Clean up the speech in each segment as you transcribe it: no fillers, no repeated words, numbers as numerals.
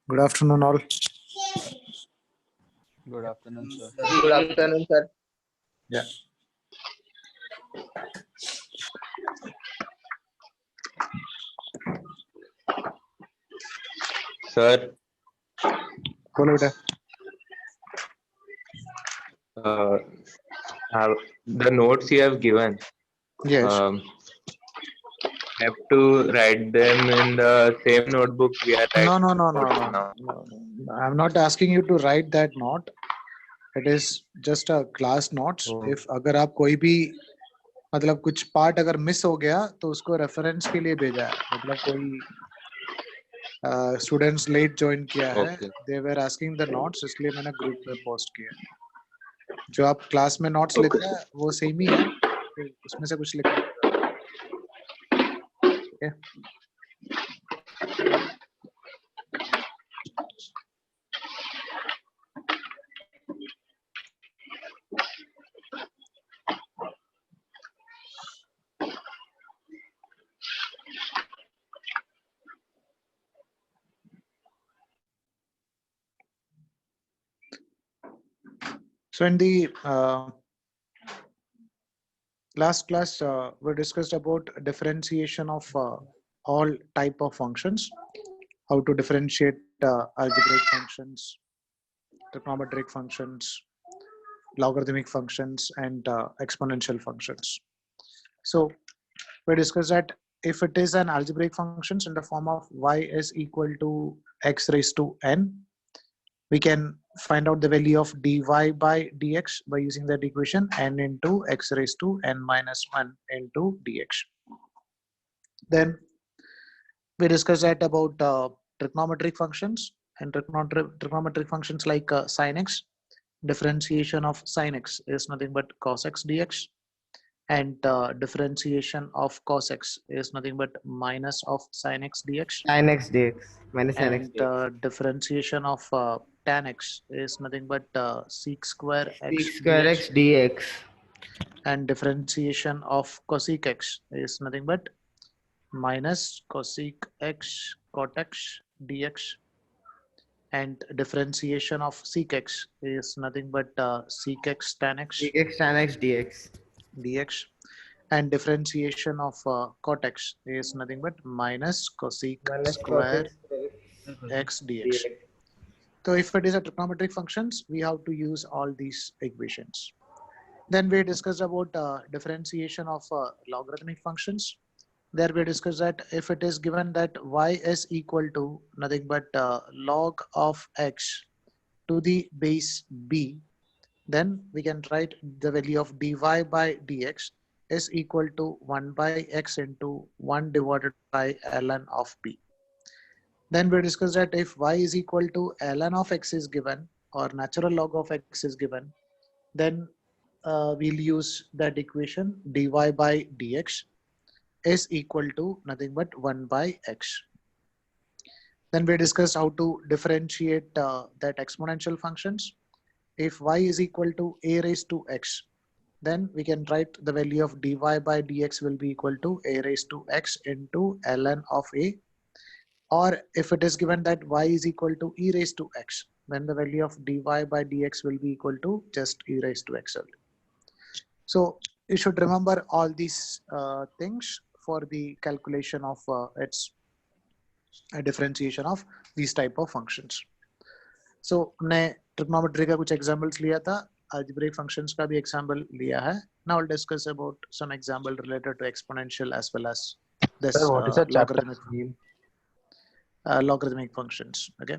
Good afternoon, all. Good afternoon, sir. Good afternoon, sir. Yeah. Sir, बोलो बेटा. uh, the notes you have given, Yes. have to write them in the same notebook we are No, writing no. now. No. I'm not asking you to write that note. It is just a class notes. Oh. If अगर आप कोई भी मतलब कुछ part अगर miss हो गया तो उसको रेफरेंस के लिए भेजा है. मतलब कोई स्टूडेंट्स लेट ज्वाइन किया है. Okay. They were asking the notes, इसलिए मैंने ग्रुप में पोस्ट किया. जो आप क्लास में नोट्स Okay. लेते हैं वो सेम ही है. फिर उसमें से कुछ लिखने की जरूरत नहीं. ठीक है. So in the last class, we discussed about differentiation of all type of functions, how to differentiate algebraic functions, trigonometric functions, logarithmic functions, and exponential functions. So we discussed that if it is an algebraic functions in the form of y is equal to x raised to n, we can find out the value of dy by dx by using that equation, n into x raised to n minus 1 into dx. Then we discussed that about trigonometric functions and trigonometric functions like sin x. Differentiation of sin x is nothing but cos x dx, and differentiation of cos x is nothing but minus of sin x dx, Sin x dx minus sin x and dx. differentiation of tan x is nothing but sec square x Sec square dx, x dx. and differentiation of cosec x is nothing but minus cosec x cot x dx, and differentiation of sec x is nothing but sec x tan x Sec x tan x dx. dx, and differentiation of cot x is nothing but minus cosec Minus square cosec x dx. So if it is a trigonometric functions, we have to use all these equations. Then we discussed about differentiation of logarithmic functions. There we discussed that if it is given that y is equal to nothing but log of x to the base b, then we can write the value of dy by dx is equal to 1 by x into 1 divided by ln of b. Then we discussed that if y is equal to ln of x is given or natural log of x is given, then we'll use that equation dy by dx is equal to nothing but 1 by x. Then we discussed how to differentiate that exponential functions. If y is equal to a raised to x, then we can write the value of dy by dx will be equal to a raised to x into ln of a. Or if it is given that y is equal to e raised to x, then the value of dy by dx will be equal to just e raised to x only. So you should remember all these things for the calculation of its differentiation of these type of functions. So हमने trigonometry का कुछ examples लिया था, algebraic functions का भी example लिया है. Now I'll discuss about some example related to exponential as well as this Sir, what is the chapter logarithmic name? Logarithmic functions. Okay.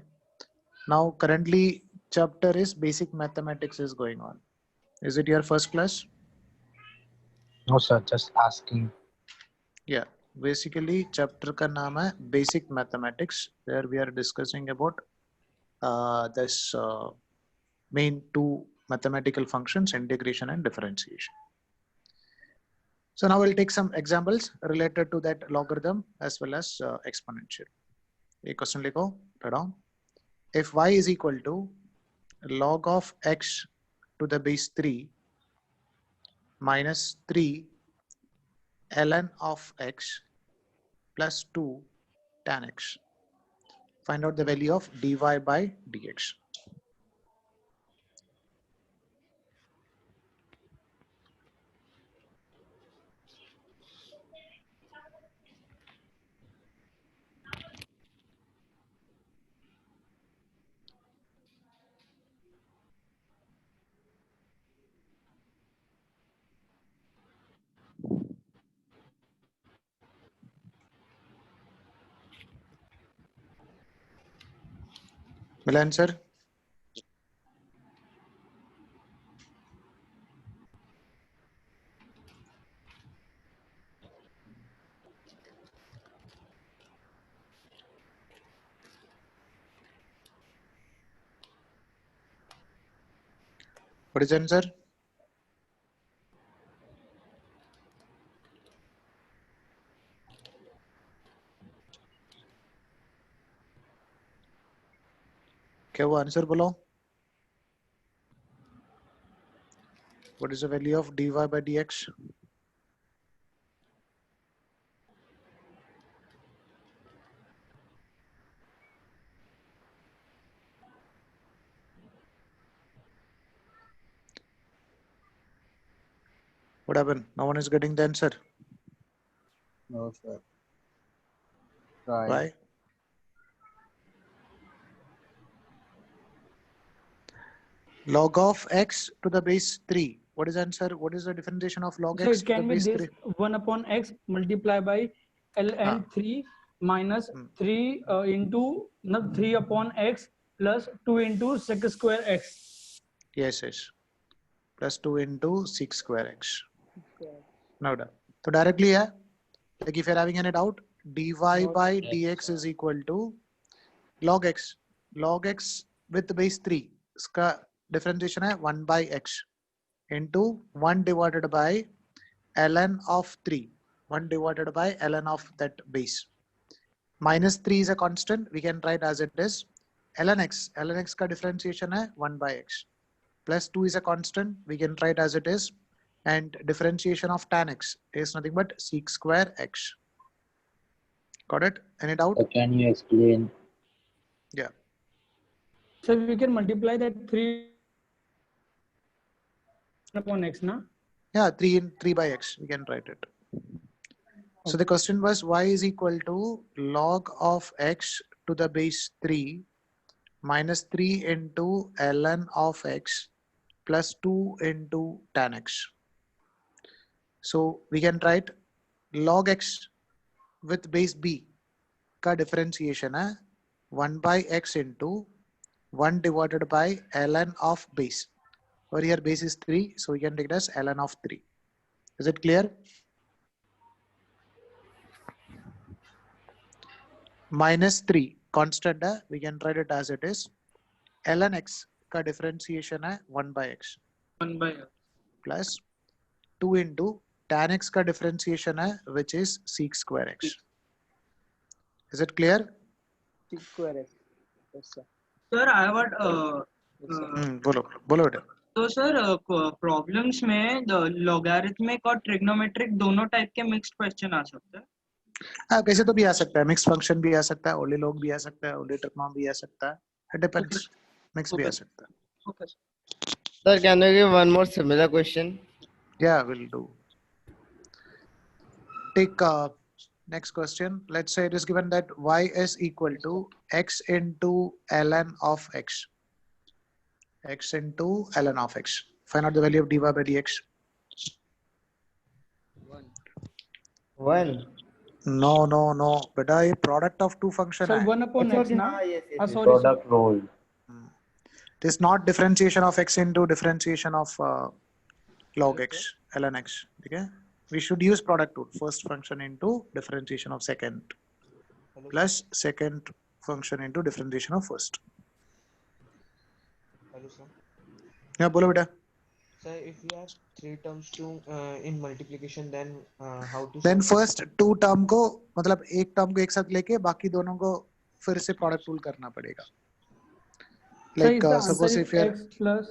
Now currently chapter is basic mathematics is going on. Is it your first class? No, sir, just asking. Yeah. Basically chapter का नाम है basic mathematics, where we are discussing about this main two mathematical functions, integration and differentiation. So now we'll take some examples related to that logarithm as well as exponential. A question लिखो, write down. If y is equal to log of x to the base 3 minus 3 ln of x plus 2 tan x, Find out the value of dy by dx. Will answer? What is the answer? क्या वो answer बोलो? What is the value of dy by dx? What happened? No one is getting the answer. No, sir. Try. Why? Log of x to the base 3. What is the answer? What is the differentiation of log So x it to the can be base this 3? 1 upon x multiplied by ln 3 minus 3 into not 3 upon x plus 2 into sec square x. Yes, yes. Plus 2 into 6 square x. Now done. So directly, yeah. Like if you're having any doubt, dy by dx is equal to log x. Log x with base 3. इसका differentiation है 1 by x into 1 divided by ln of 3. 1 divided by ln of that base. Minus 3 is a constant. We can write as it is. ln x. ln x का differentiation है 1 by x. Plus 2 is a constant. We can write as it is. And differentiation of tan x is nothing but sec square x. Got it? Any doubt? Can you explain? Yeah. So we can multiply that 3 upon x, na? Yeah, 3 by x. We can write it. So the question was y is equal to log of x to the base 3 minus 3 into ln of x plus 2 into tan x. So we can write log x with base b का differentiation है 1 by x into 1 divided by ln of base. Over here base is 3, so we can take it as ln of 3. Is it clear? Minus 3 constant है, we can write it as it is. ln x का differentiation है 1 by x 1 by x. plus 2 into tan x का differentiation है which is sec square x. Is it clear? Square x. Yes, sir. Sir I what बोलो बोलो बेटा. तो sir problems में logarithmic और ट्रिग्नोमेट्रिक दोनों टाइप के मिक्स्ड क्वेश्चन आ सकते हैं. हाँ कैसे तो भी आ सकता है. मिक्स फंक्शन भी आ सकता है, ओनली लॉग भी आ सकता है, ओनली ट्रिग्नोम भी आ सकता है. It depends. मिक्स भी आ सकता है. Okay Sir, can you give one more similar question? Yeah, we'll do. Take next question. Let's say it is given that y is equal to x into ln of x. X into ln of x. Find out the value of dy by dx. 1. No. Beta, ये product of two function So है. 1 upon x, na? Yes. Sorry. Product role. It is not differentiation of x into differentiation of log x, ln x. Okay? We should use product rule. First function into differentiation of second plus second function into differentiation of first. Hello, sir. Yeah, बोलो बेटा. Sir, if we have three terms to in multiplication, then how to? Then solve? first two term को मतलब एक term को एक साथ लेके बाकी दोनों को फिर से product rule करना पड़ेगा. So Like is the answer suppose is if you are x plus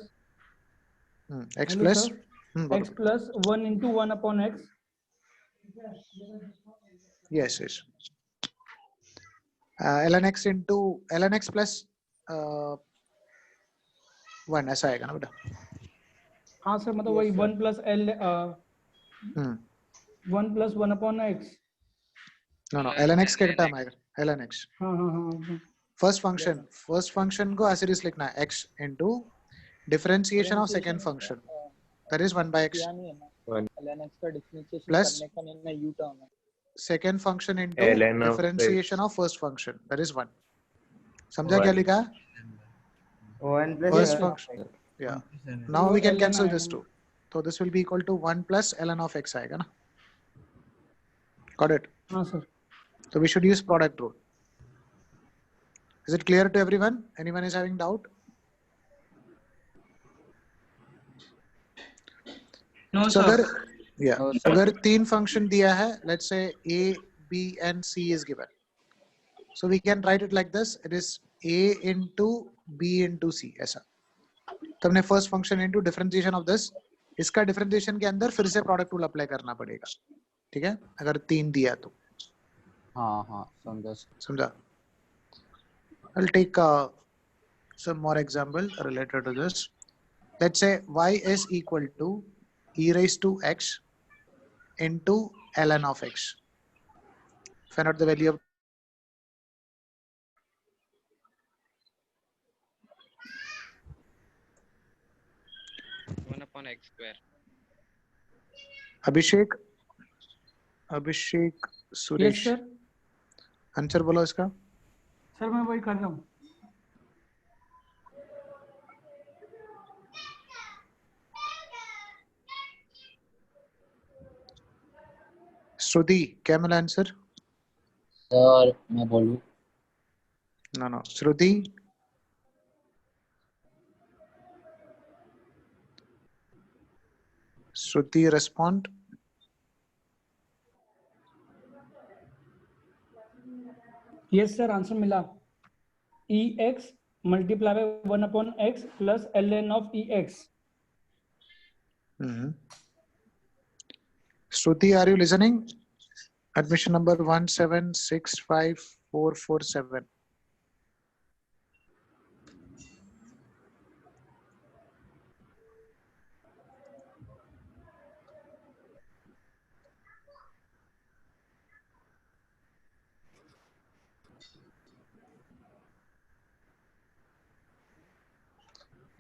x hello, plus sir? बोलो. X plus 1 into 1 upon x. Yes. ln x into ln x plus 1 ऐसा आएगा ना बेटा? हाँ सर, मतलब वही 1 plus L hmm 1 plus 1 upon X. No no ln x क्या term आएगा? ln x हाँ हाँ हाँ फर्स्ट फंक्शन को ऐसे सीरीज लिखना है x into differentiation of second function, that is 1 by x किया नहीं है ना, One. ln x का डिफरेंशिएशन Plus- करने का निर्णय u टर्म है। second function into ln of differentiation of first function, that is 1. समझा One. क्या लिखा है? 1 plus First sir. function, yeah. तो Now वो we can ln cancel आएगा this ना। too. So this will be equal to 1 plus ln of x आएगा ना? Got it? हाँ sir. So we should use product rule. Is it clear to everyone? Anyone is having doubt? No, So sir. अगर yeah, No, sir. अगर तीन function दिया है, let's say a, b and c is given. So we can write it like this. It is a into b into c ऐसा. तो हमने first function into differentiation of this. इसका differentiation के अंदर फिर से product rule apply करना पड़ेगा. ठीक है? अगर तीन दिया तो. हाँ हाँ समझा। समझा? I'll take some more example related to this. Let's say y is equal to e raised to x into ln of x. Find out the value of 1 upon x square. Abhishek yes Suresh sir. Answer बोलो इसका। Sir मैं वही कर रहा हूँ। श्रुति क्या मिला answer? Sir मैं बोलूं? No Shruti respond. Yes sir, answer मिला। E x multiply by 1 upon x plus l n of e x. Shruti are you listening? Admission number 1765447।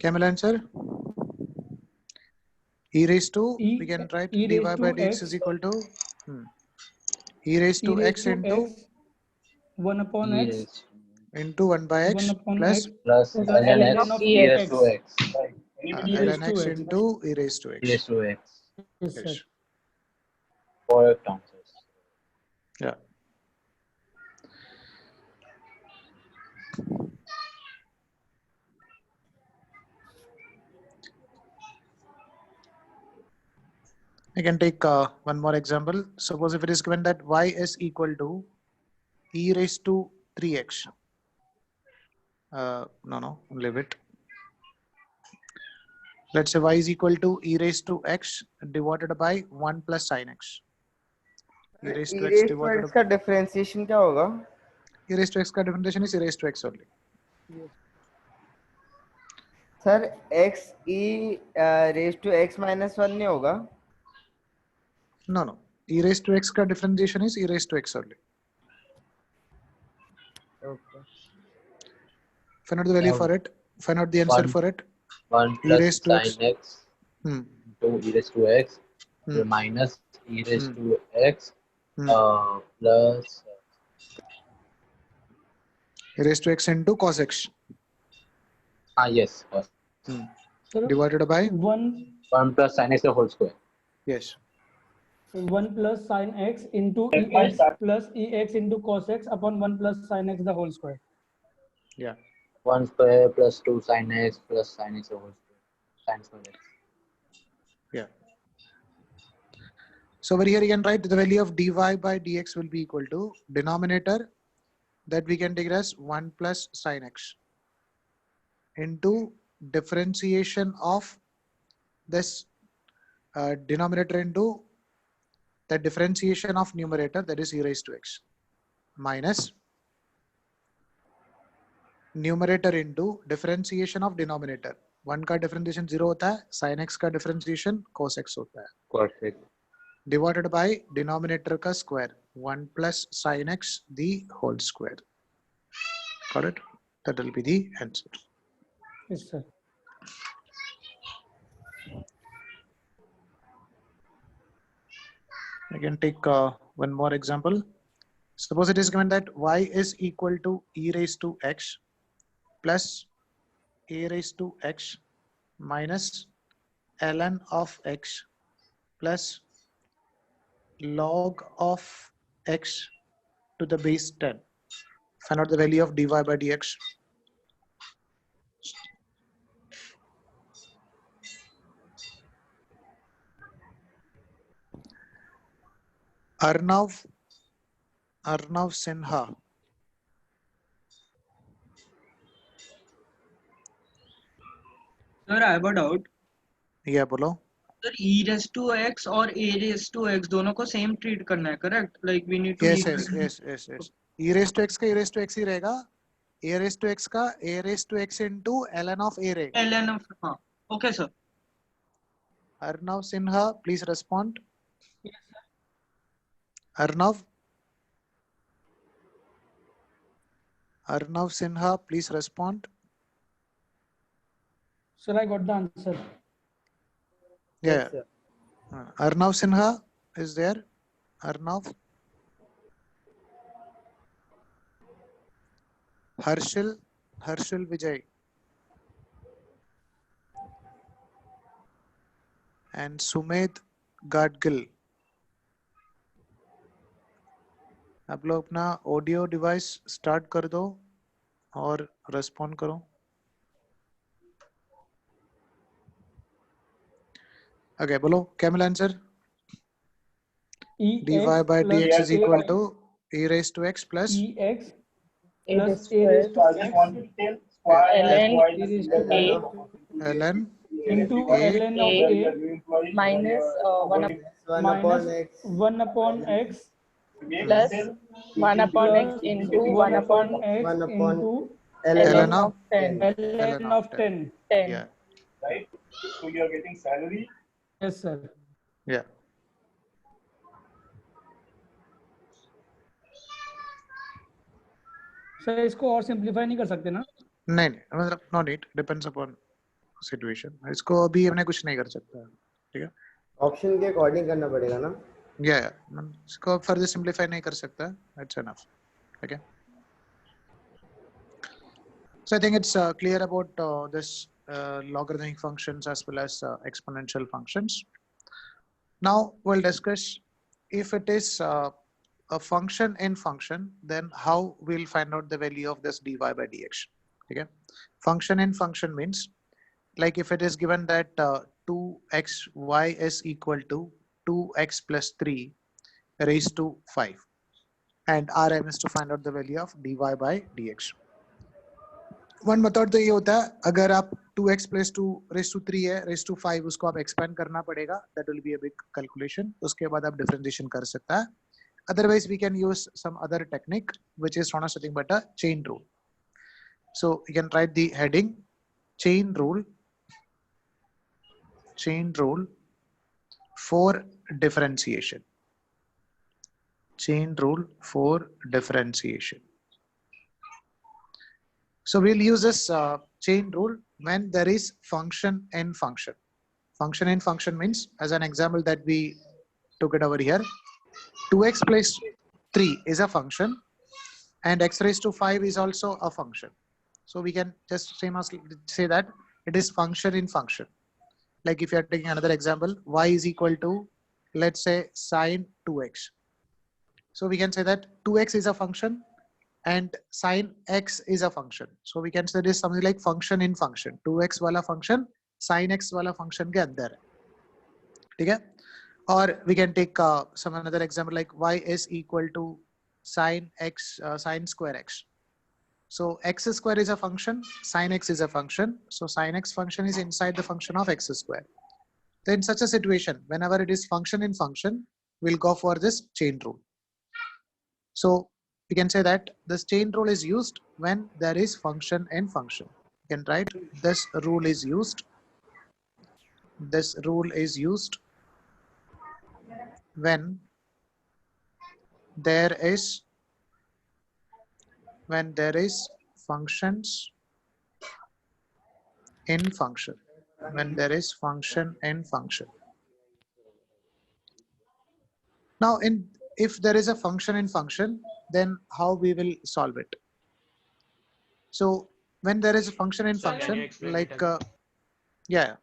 क्या मिला answer? e raised to we can write dy by dx is equal to e raised to x into 1 upon x into 1 by x 1 upon plus x plus ln ln of x e e raised raised to x ln x into e raised to e x. raised to x. yes sir. Correct answers. Yeah. I can take one more example. Suppose if it is given that y is equal to e raised to 3x. No, leave it. Let's say y is equal to e raised to x divided by 1 plus sin x. E raised to x divided का differentiation क्या होगा? e raised to x का differentiation is e raised to x only. Sir x e raise to x minus 1 नहीं होगा? No. E raised to x का differentiation is e raised to x only. Okay. Find out the value for it. Find out the answer for it. 1 E plus raised to sin x Hmm. into e raised to x minus e raised to x plus E raised to x into cos x. yes Sir, Divided by 1 plus sin x the whole square. yes. 1 plus sin x into ex plus ex into cos x upon 1 plus sin x the whole square. Yeah. 1 square plus 2 sin x plus sin x the whole square. Sin square x. Yeah. So over here you can write the value of dy by dx will be equal to denominator that we can take as 1 plus sin x into differentiation of this denominator into the differentiation of numerator, that is e raised to x, minus numerator into differentiation of denominator. 1 का differentiation 0 होता है, sin x का differentiation cos x होता है, cosec. Divided by denominator का square 1 plus sin x the whole square. Got it? That will be the answer. Yes, sir. I can take one more example. Suppose it is given that y is equal to e raised to x plus a raised to x minus ln of x plus log of x to the base 10. Find out the value of dy by dx. Arnav Sinha. Sir, I have a doubt. Yeah, बोलो. Sir, e raised to x और a raised to x दोनों को same treat करना है, correct? Like we need to Yes, leave yes, yes, yes, yes. E raised to x का e raised to x ही रहेगा. A raised to x का a raised to x into ln of a रहेगा. ln of हाँ. Okay, sir. Arnav Sinha, please respond. Yes, sir. Arnav Sinha, please respond. Sir, I got the answer. Yeah. Yes, sir. Arnav Sinha is there. Arnav. Harshil Vijay. And Sumed Gadgil. आप लोग अपना audio device start कर दो और respond करो. Okay, बोलो क्या मिला answer? dy by dx is equal to e raised to x plus ex plus a raised to x ln into A ln of a minus 1 1 upon x 1 upon x plus 1 upon x into 1 upon x 1 upon into ln of 10. ln of 10. 10. yeah, Right? So you are getting salary. Yes, sir. yeah. Sir इसको और simplify नहीं कर सकते ना? नहीं मतलब no need, depends upon situation. इसको अभी हमने कुछ नहीं कर सकता. ठीक है, ऑप्शन के अकॉर्डिंग करना पड़ेगा ना. या इसको फर्दर सिंपलीफाई नहीं कर सकता. It's enough. Okay, so I think it's clear about this logarithmic functions as well as exponential functions. Now we'll discuss if it is a function in function, then how we'll find out the value of this dy by dx. Okay, function in function means like if it is given that 2xy is equal to 2x plus 3 raised to 5 and Rm is to find out the value of dy by dx. One method तो ये होता है, अगर आप 2x plus 2 raised to 3 है raised to 5 उसको आप expand करना पड़ेगा. That will be a big calculation. उसके बाद आप differentiation कर सकता है. Otherwise we can use some other technique which is nothing but a chain rule. So you can write the heading chain rule for differentiation. Chain rule for differentiation. So we'll use this chain rule when there is function in function. Function in function means, as an example that we took it over here, 2x plus 3 is a function and x raised to 5 is also a function. So we can just say that it is function in function. Like if you are taking another example, y is equal to, let's say, sine 2x. So we can say that 2x is a function and sine x is a function. So we can say this something like function in function. 2x वाला function sine x वाला function के अंदर है. ठीक है? Or we can take some another example like y is equal to sine x sine square x. So x square is a function, sine x is a function. So sine x function is inside the function of x square. So in such a situation, whenever it is function in function, we'll go for this chain rule. So we can say that this chain rule is used when there is function in function. You can write this rule is used. This rule is used when there is functions in function. When there is function in function. Now, if there is a function in function, then how we will solve it? So when there is a function in Sir, can you function, explain like it again? yeah,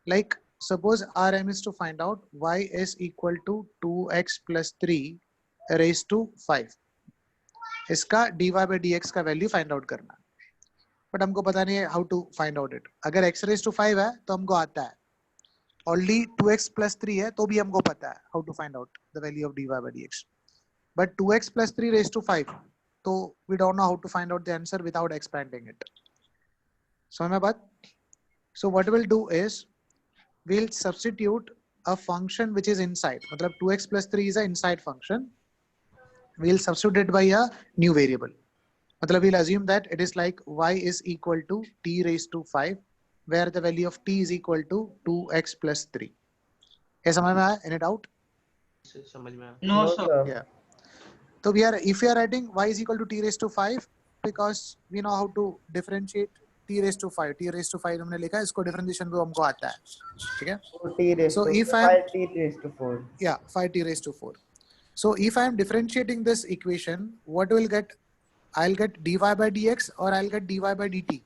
like suppose Rm is to find out y is equal to 2x plus 3 raised to 5. इसका dy by dx का value find out करना है, but हमको पता नहीं है how to find out it. अगर x raised to 5 है तो हमको आता है, ऑलरेडी 2x plus 3 है तो भी हमको पता है how to find out the value of dy by dx. But 2x plus 3 raised to 5, तो we don't know how to find out the answer without expanding it. समझ में बात? So what we'll do is we'll substitute a function which is inside. मतलब 2x plus 3 is an inside function. We'll substitute it by a new variable. मतलब we'll assume that it is like y is equal to t raised to 5, where the value of t is equal to 2x plus 3. ये समझ में आया? Any doubt? समझ में आया? No, sir. Yeah. So if we are writing y is equal to t raised to 5, because we know how to differentiate t raised to 5. t raised to 5 हमने लिखा है, इसको differentiation भी हमको आता है, ठीक है? t raised So to if I 5t raised to 4. Yeah, 5t raised to 4. So if I am differentiating this equation, what will get? I'll get dy by dx or I'll get dy by dt.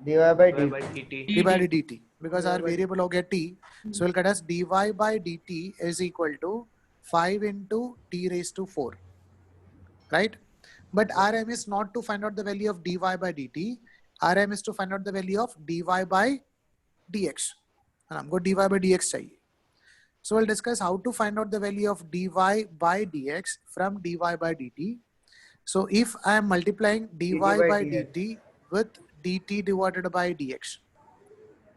dy by dy dt. by dt. dy by dt, because our variable will get t. So we'll get as dy by dt is equal to 5 into t raised to 4, right? But Rm is not to find out the value of dy by dt. Rm is to find out the value of dy by dx. And हमको dy by dx चाहिए. So we'll discuss how to find out the value of dy by dx from dy by dt. So if I am multiplying dy by dt with dt divided by dx,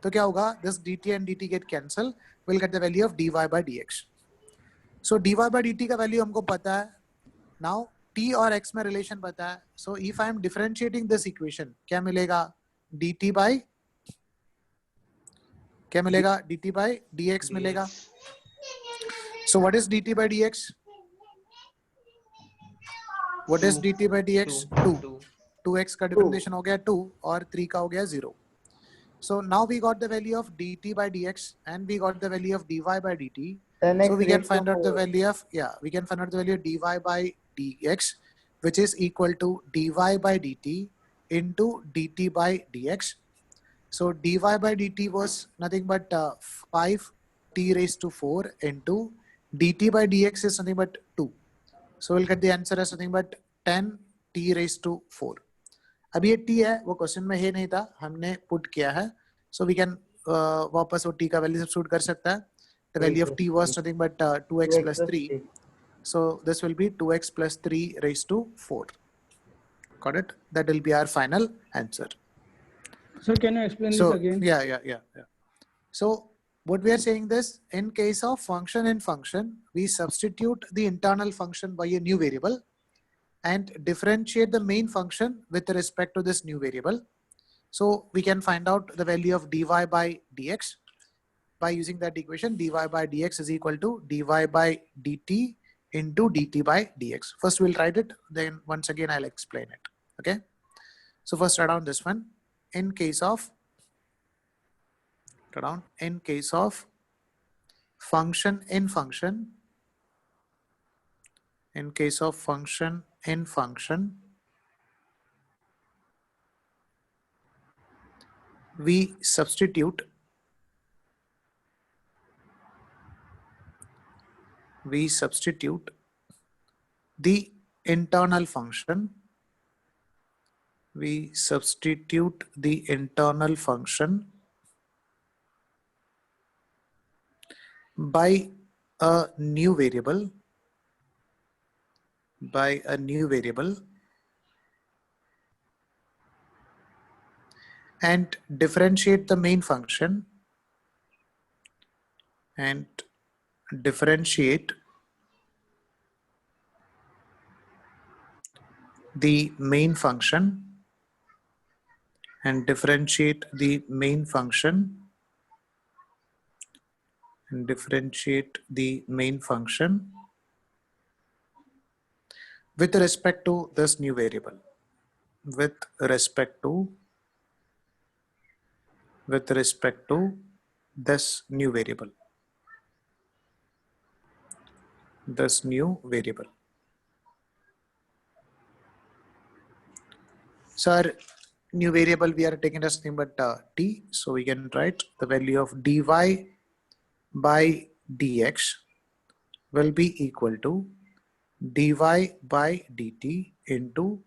तो क्या होगा? This dt and dt get cancelled. We'll get the value of dy by dx. So dy by dt का value हमको पता है. Now t और x में relation पता है. So if I am differentiating this equation, क्या मिलेगा? dt by क्या मिलेगा? dt by dx मिलेगा. So what is dt by dx? What is dt by dx? 2. 2x का differentiation हो गया 2 और 3 का हो गया 0. So now we got the value of dt by dx and we got the value of dy by dt. So we can find out the value of we can find out the value of dy by dx, which is equal to dy by dt into dt by dx. So dy by dt was nothing but 5t raised to 4 into dt by dx is nothing but 2. So we'll get the answer as nothing but 10t raised to 4. अभी ये t है, वो question में है नहीं था, हमने put किया है. So we can वापस वो t का वैल्यू सब्स्टिट्यूट कर सकता है. The value of t was nothing but 2x plus 3. So this will be 2x plus 3 raised to 4. Got it? That will be our final answer. So can you explain this again? Yeah. So what we are saying this, in case of function in function, we substitute the internal function by a new variable and differentiate the main function with respect to this new variable. So we can find out the value of dy by dx by using that equation. Dy by dx is equal to dy by dt into dt by dx. First we'll write it, then once again I'll explain it. Okay. So first write down this one. In case of function in function, we substitute the internal function. We substitute the internal function by a new variable, and differentiate the main function the main function and differentiate the main function with respect to this new variable. With respect to this new variable. So our new variable we are taking as nothing but t. So we can write the value of dy by dx will be equal to dy by dt into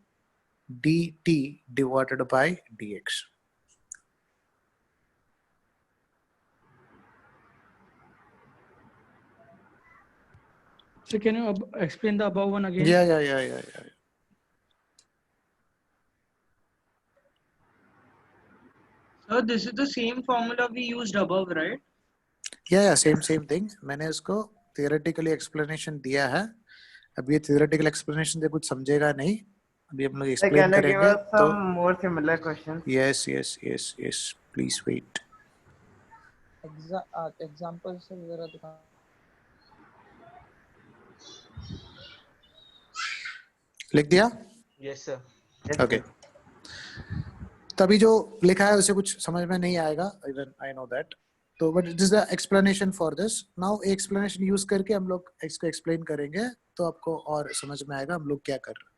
dt divided by dx. So can you explain the above one again? Yeah. So this is the same formula we used above, right? Yeah, same thing. मैंने उसको theoretically explanation दिया है. अब ये theoretical explanation से कुछ समझेगा नहीं. अभी हम लोग explain Can you give करेंगे. us some more similar questions? Yes. Please wait. Examples वगैरह दिखा. लिख दिया? Yes, sir. Okay. तभी जो लिखा है उसे कुछ समझ में नहीं आएगा. Even I know that. तो but it is the explanation for this. Now explanation use करके हम लोग इसको explain करेंगे तो आपको और समझ में आएगा हम लोग क्या कर रहे हैं.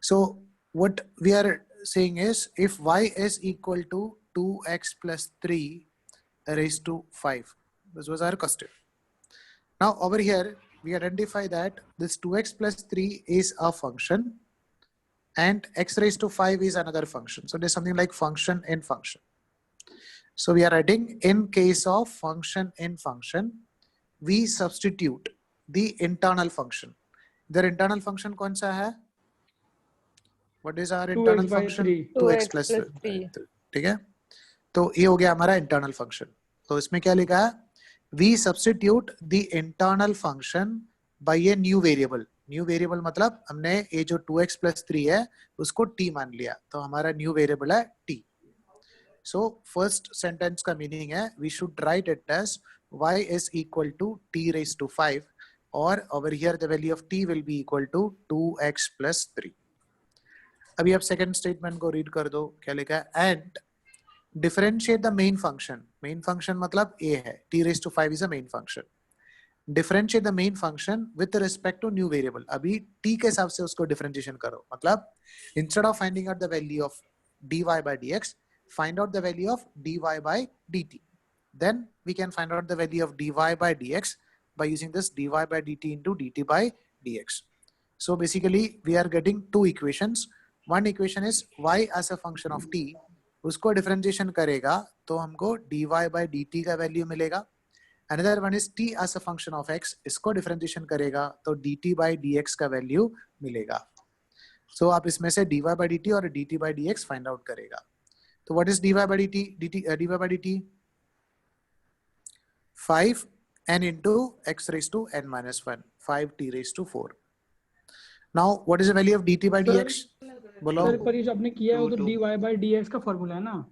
So what we are saying is if y is equal to 2x plus 3 raised to 5. This was our question. Now over here we identify that this 2x plus 3 is a function and x raised to 5 is another function. So there's something like function in function. So we are writing in case of function in function, we substitute the internal function. Their internal function कौन सा है? What is our internal function? 2x plus 3. ठीक है? तो ये हो गया हमारा internal function. तो इसमें क्या लिखा है? We substitute the internal function by a new variable. New variable मतलब हमने ये जो 2x plus 3 है उसको t मान लिया. तो हमारा new variable है t. So first sentence का meaning है we should write it as y is equal to t raised to 5 or over here the value of t will be equal to 2x plus 3. अभी आप second statement को read कर दो. क्या लिखा है? And differentiate the main function. Main function मतलब a है. t raised to 5 is a main function. Differentiate the main function with respect to new variable. अभी t के हिसाब से उसको differentiation करो. मतलब instead of finding out the value of dy by dx, find out the value of dy by dt. Then we can find out the value of dy by dx by using this dy by dt into dt by dx. So basically we are getting two equations. One equation is y as a function of t. उसको differentiation करेगा तो हमको dy by dt का value मिलेगा. Another one is t as a function of x. इसको differentiation करेगा तो dt by dx का value मिलेगा. So आप इसमें से dy by dt और dt by dx find out करेगा. So what is dy by dt? dy by dt 5 n into x raised to n minus 1. 5t raised to 4. Now what is the value of dt by dx? बोलो. Sir परीश आपने किया है तो dy by dx का formula है ना.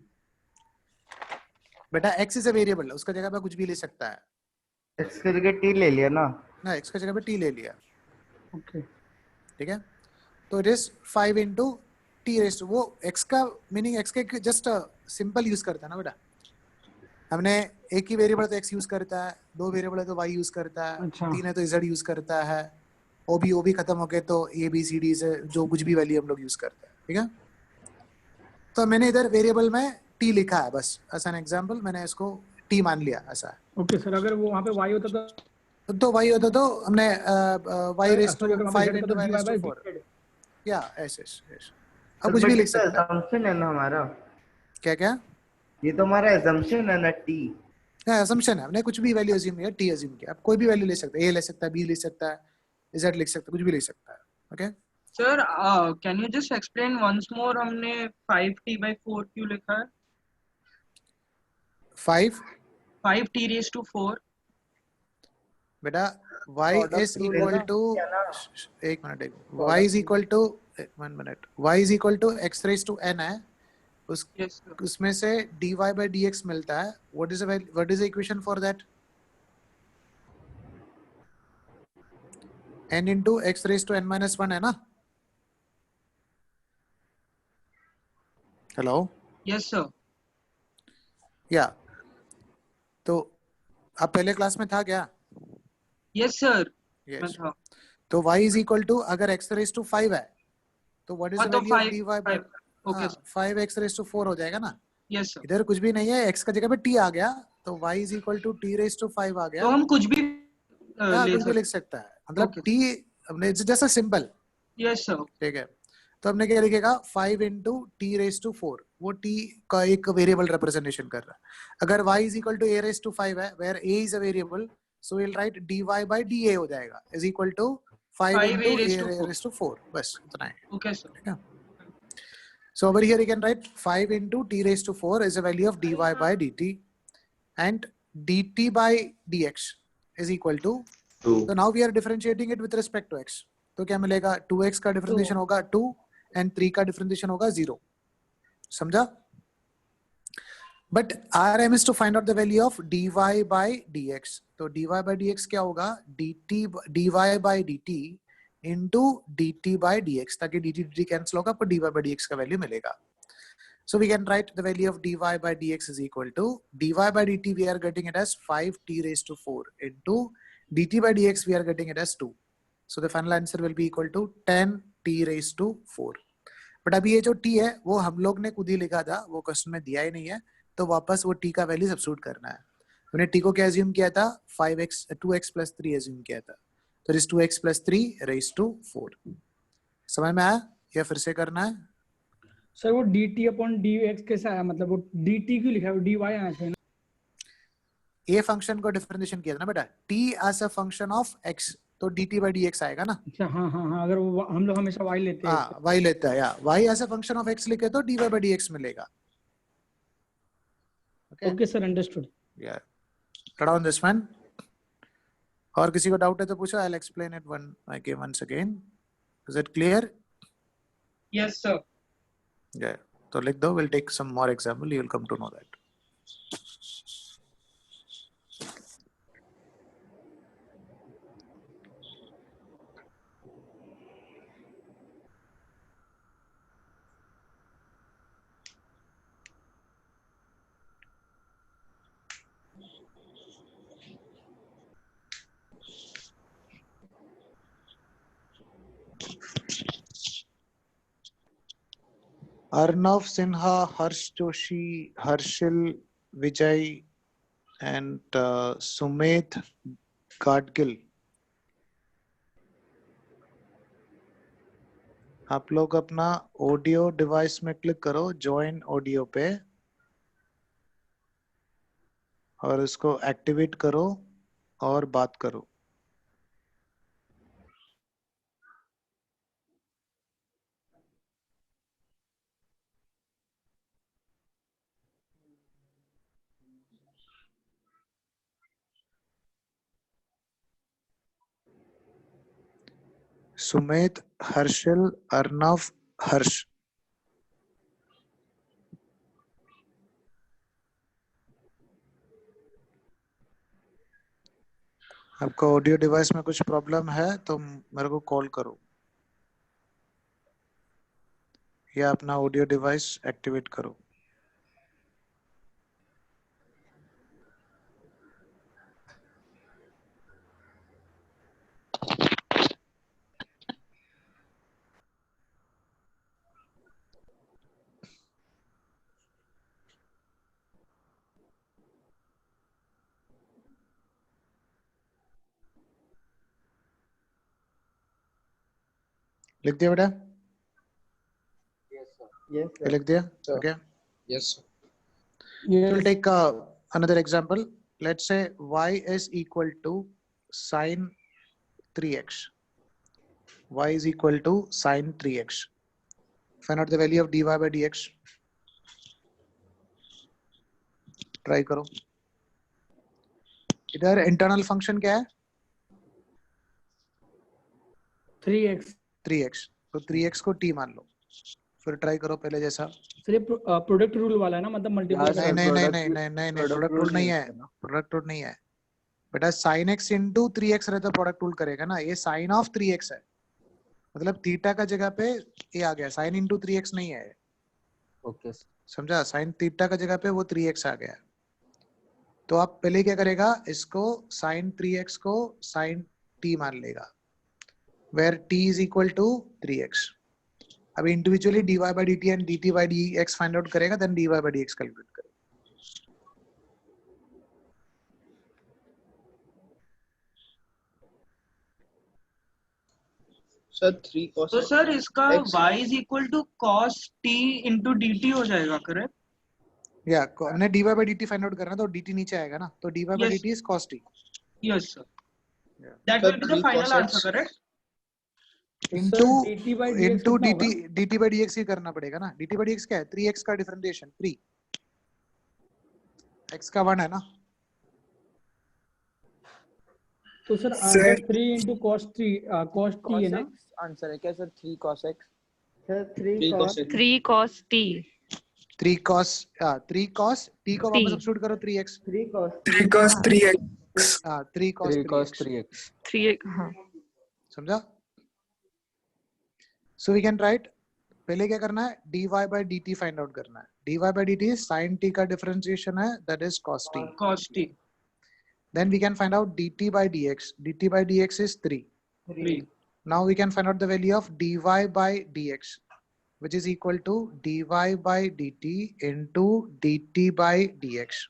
बेटा x is a variable. उसका जगह पे कुछ भी ले सकता है. x की जगह t ले लिया ना. ना x की जगह पे t ले लिया. Okay. ठीक है. तो it is 5 into t raised to वो x का meaning x के just simple use करता है ना बेटा. हमने एक ही वेरिएबल तो x यूज करता है, दो वेरिएबल है तो y यूज करता है, तीन है तो z यूज करता है, ओ भी खत्म हो गए तो a b c d से जो कुछ भी वैल्यू हम लोग यूज करते हैं. ठीक है. तो मैंने इधर वेरिएबल में t लिखा है बस एज एन एग्जांपल. मैंने इसको t मान लिया ऐसा है. Okay sir. अगर वो वहां पे y होता तो y होता तो हमने y raised to 5 into y raised to 4 या ऐसे. अब कुछ भी लिख सकते हैं. assumption है ना हमारा. क्या ये तो हमारा assumption है ना t. assumption है. हमने कुछ भी वैल्यू अज्यूम किया, t अज्यूम किया. आप कोई भी वैल्यू ले सकते हैं. a ले सकता है, b ले सकता है, z लिख सकता है, कुछ भी ले सकता है. Okay sir can you just explain once more हमने 5t by 4 क्यों लिखा है? 5t raised to 4 बेटा y Product is rule equal है ना? to एक minute y is equal to 1 minute y is equal to x raised to n है उस Yes, sir. उसमें से dy by dx मिलता है. What is the equation for that? n into x raised to n minus 1 है ना? Hello? Yes, sir. Yeah. तो आप पहले क्लास में था क्या? Yes, sir. मैं Yes. था। तो y is equal to अगर x raised to 5 है तो what is the तो value of 5 dy by 5 okay sir. 5x raised to 4 हो जाएगा ना? Yes sir. इधर कुछ भी नहीं है, x का जगह पे t आ गया तो y is equal to t raised to 5 आ गया. तो हम कुछ भी हाँ, ले कुछ भी लिख सकते। सकता है, मतलब Okay. t हमने it's just a simple. Yes sir. ठीक है, तो हमने क्या लिखेगा 5 into t raised to 4, वो t का एक वेरिएबल रिप्रेजेंटेशन कर रहा है. अगर y is equal to a raised to 5 है where a is a variable, so we'll write dy by da हो जाएगा is equal to 5 into a raised to 4. बस इतना है. Okay sir. ठीक है, so over here you can write 5 into t raised to 4 is a value of dy by dt and dt by dx is equal to 2. so now we are differentiating it with respect to x. तो क्या मिलेगा 2x का differentiation होगा 2 and 3 का differentiation होगा 0. समझा? But our aim is to find out the value of dy by dx. तो dy by dx क्या होगा dy by dt into dt by dx, ताकि dt cancel होगा पर dy by dx का वैल्यू मिलेगा. So we can write the value of dy by dx is equal to dy by dt we are getting it as 5t raised to 4 into dt by dx we are getting it as 2. So the final answer will be equal to 10t raised to 4. But अभी ये जो t है वो हम लोग ने खुद ही लिखा था, वो क्वेश्चन में दिया ही नहीं है, तो वापस वो t का वैल्यू सब्स्टिट्यूट करना है. हमने t को क्या अज्यूम किया था 2x plus 3 अज्यूम किया था, तो इस 2x plus 3 raised to 4. समझ में आया या फिर से करना है? सर वो dt अपॉन dx कैसा है, मतलब वो dt क्यों लिखा है, dy आना चाहिए ना? ये फंक्शन को डिफरेंशिएशन किया था ना बेटा, t as a function of x, तो dt by dx आएगा ना. अच्छा हाँ हाँ हाँ, अगर वो हम लोग हमेशा y लेते हैं. हाँ y लेता है, या y as a function of x लिखे तो dy by dx मिलेगा. Okay sir, understood. Yeah, cut down this one. और किसी को डाउट है तो पूछो, I'll explain it once again. Is it clear? Yes sir. Yeah, तो लिख दो, we'll take some more example, you will come to know that. Arnav Sinha, Harsh Joshi, Harshil Vijay and Sumedh Gadgil. आप लोग अपना audio device में click करो, join audio पे, और इसको एक्टिवेट करो और बात करो. सुमेध, हर्षिल, अर्नव, हर्ष. आपका ऑडियो डिवाइस में कुछ प्रॉब्लम है तो मेरे को कॉल करो या अपना ऑडियो डिवाइस एक्टिवेट करो. लिख दिया बेटा? Yes sir. लिख दिया? Okay. Yes, sir. We'll take another example. Let's say y is equal to sine 3x. Y is equal to sine 3x. Find out the value of dy by dx. Try करो. इधर internal function क्या है? 3x 3x, तो 3x को t मान लो, फिर try करो पहले जैसा। सिर्फ प्रोडक्ट रूल वाला है ना, मतलब मल्टीप्लाई नहीं नहीं नहीं नहीं नहीं नहीं नहीं, प्रोडक्ट रूल नहीं है, प्रोडक्ट रूल नहीं है बेटा। sin x into 3x रहता प्रोडक्ट रूल करेगा ना, ये sin of 3x है, मतलब थीटा का जगह पे ये आ गया, sin into 3x नहीं है। ओके समझा, sin थीटा का जगह पे वो 3x आ गया। तो आप पहले क्या करेगा, इसको sin 3x को sin t मान लेगा, where t is equal to 3x। अभी individually dy by dt and dt by dx find out करेगा, then dy by dx calculate करेगा। सर 3 cos तो सर इसका x y is equal to cos t into dt हो जाएगा, correct? या हमने dy by dt find out करना, तो dt नीचे आएगा ना, तो dy by Yes. dt is cos t Yes sir. That Sir, will be the 3 final cos answer, x. correct? into dt by dx into कितना dt होगा? dt by dx ही करना पड़ेगा ना। dt by dx क्या है, 3x का differentiation, 3 x का 1 है ना। तो sir answer 3 into cos t है ना? आंसर है क्या sir? 3 cos x। Sir 3 3 cos cos x। 3 cos t 3 cos t को वापस सब्स्टिट्यूट करो, 3x 3 cos 3 cos 3x 3 cos 3x 3x 3 हाँ समझा। सो वी कैन राइट, पहले क्या करना है, dy by dt find out करना है। dy by dt sin t का डिफरेंशिएशन है, that is cos t। Cos t Then we can find out dt by dx. dt by dx is 3. 3. Now we can find out the value of dy by dx, which is equal to dy by dt into dt by dx.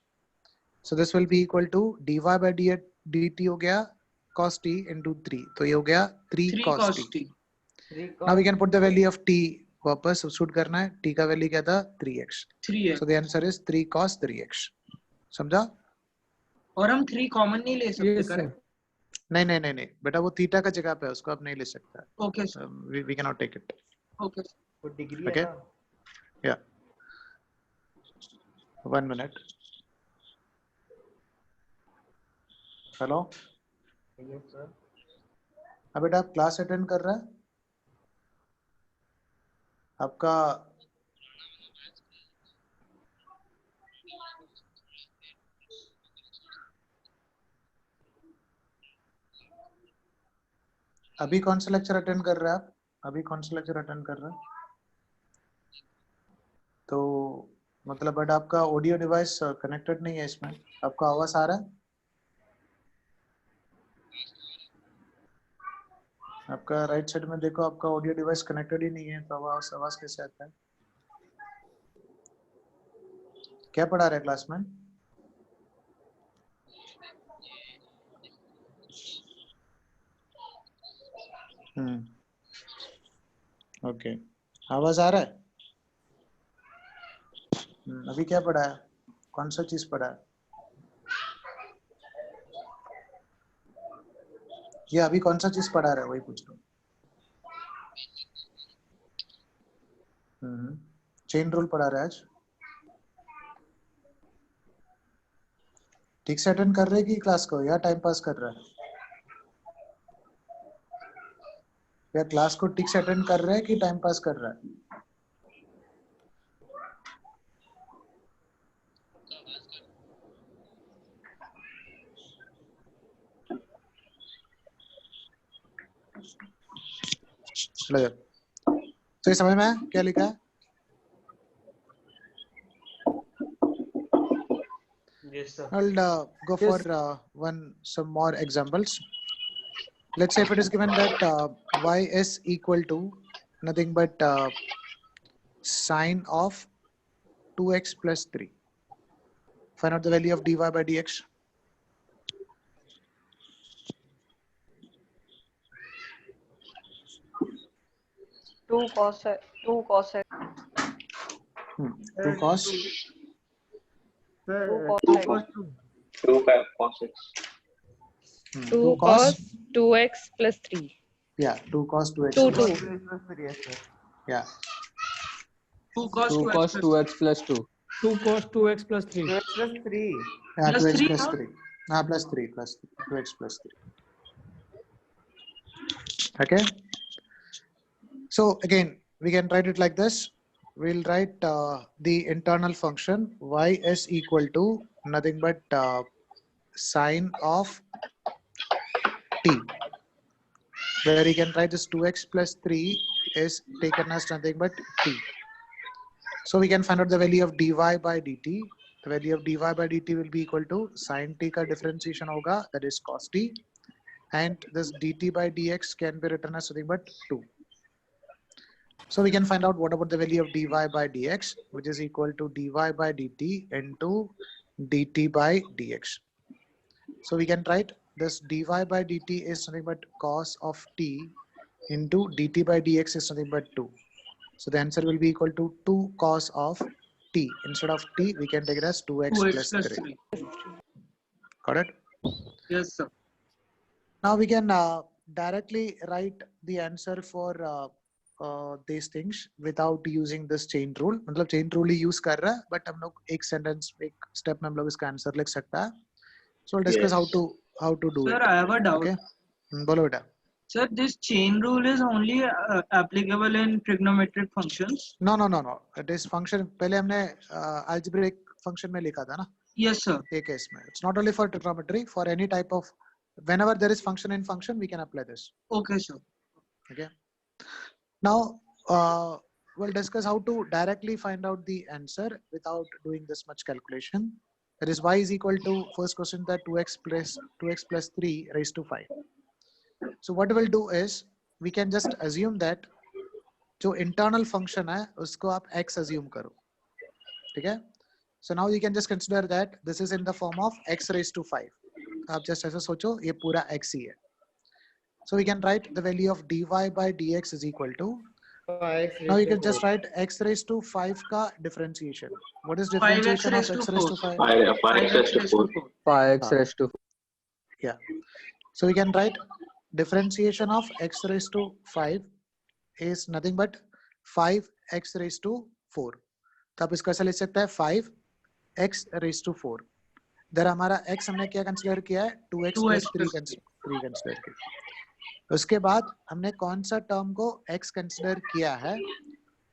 So this will be equal to dy by dt हो गया cos t into 3. तो ये हो गया 3 cos t. Now we can put the value of t, वापस substitute करना है, t का वैल्यू क्या था, 3x. 3x. So the answer is 3 cos 3x. समझा? और हम 3 कॉमन नहीं ले सकते, करेक्ट? नहीं नहीं नहीं नहीं बेटा, वो थीटा का जगह पे है, उसको आप नहीं ले सकता। Okay we can not take it. Okay वो डिग्री ओके है ना। या 1 मिनट। Hello yes sir. अब बेटा आप क्लास अटेंड कर रहा है आपका? अभी कौन सा लेक्चर अटेंड कर रहे हैं आप? अभी कौन सा लेक्चर अटेंड कर रहे हैं? तो मतलब बट आपका ऑडियो डिवाइस कनेक्टेड नहीं है इसमें, आपका आवाज आ रहा है? आपका राइट साइड में देखो, आपका ऑडियो डिवाइस कनेक्टेड ही नहीं है, तो आवाज कैसे आता है? क्या पढ़ा रहे क्लास में? ओके आवाज आ रहा है? अभी क्या पढ़ा है, कौन सा चीज पढ़ा है? ये अभी कौन सा चीज पढ़ा रहा है, वही पूछ रहा हूँ। चेन रूल पढ़ा रहा है आज? ठीक से अटेंड कर रहे हैं कि क्लास को, या टाइम पास कर रहा है? या क्लास को ठीक से अटेंड कर रहा है कि टाइम पास कर रहा है? तो ये समझ में है क्या लिखा है? Yes sir. I'll go for some more examples. Let's say if it is given that y is equal to nothing but sine of 2x plus 3. Find out the value of dy by dx. Two cos x. 2 cos. Sir 2 cos 2. 2 cos x. 2 cos 2x plus 3. Yeah, 2 cos 2x. 2 plus 2. 3. Yeah. 2 cos 2 cos 2x plus 2. 2 cos 2x plus 3. 2x plus 3. Yeah, Plus 2x 3 plus now? 3. Plus 3 plus 3. 2x plus 3. Okay. So again, we can write it like this. We'll write the internal function y is equal to nothing but sine of t, where you can write this 2x plus 3 is taken as nothing but t. So we can find out the value of dy by dt. The value of dy by dt will be equal to sine t ka differentiation hoga, that is cos t, and this dt by dx can be written as nothing but 2. So we can find out what about the value of dy by dx, which is equal to dy by dt into dt by dx. So we can write this dy by dt is nothing but cos of t into dt by dx is nothing but 2. So the answer will be equal to 2 cos of t. Instead of t, we can take it as 2x 2x plus 3. Got it? Yes, sir. Now we can directly write the answer for these things without using this chain rule. मतलब chain rule ही use कर रहा है, but हम लोग एक sentence, एक step में हम लोग इसका answer लिख सकता है. So we'll discuss how to do Sir, it. I have a doubt. Okay? बोलो बेटा. Sir, this chain rule is only applicable in trigonometric functions. No. It is function. पहले हमने algebraic function में लिखा था ना. Yes, sir. एक case में. It's not only for trigonometry. For any type of, whenever there is function in function, we can apply this. Okay, sir. Okay. Now we'll discuss how to directly find out the answer without doing this much calculation. That is y is equal to, first question, that 2x plus 3 raised to 5. So what we'll do is we can just assume that जो internal function है उसको आप x assume करो, ठीक है? So now you can just consider that this is in the form of x raised to 5. आप just ऐसा सोचो ये पूरा x ही है. So we can write the value of dy by dx is equal to, now you can just write x raised to 5 का differentiation. What is differentiation of x raised to 5? 5x raised to 4. 5x raised to 4. Yeah. So we can write differentiation of x raised to 5 is nothing but 5x raised to 4. तो आप इसको ऐसा लिख सकते हैं 5x raised to 4. इधर हमारा x हमने क्या कंसीडर किया है? 2x plus 3 कंसीडर किया. उसके बाद हमने कौन सा टर्म को x कंसीडर किया है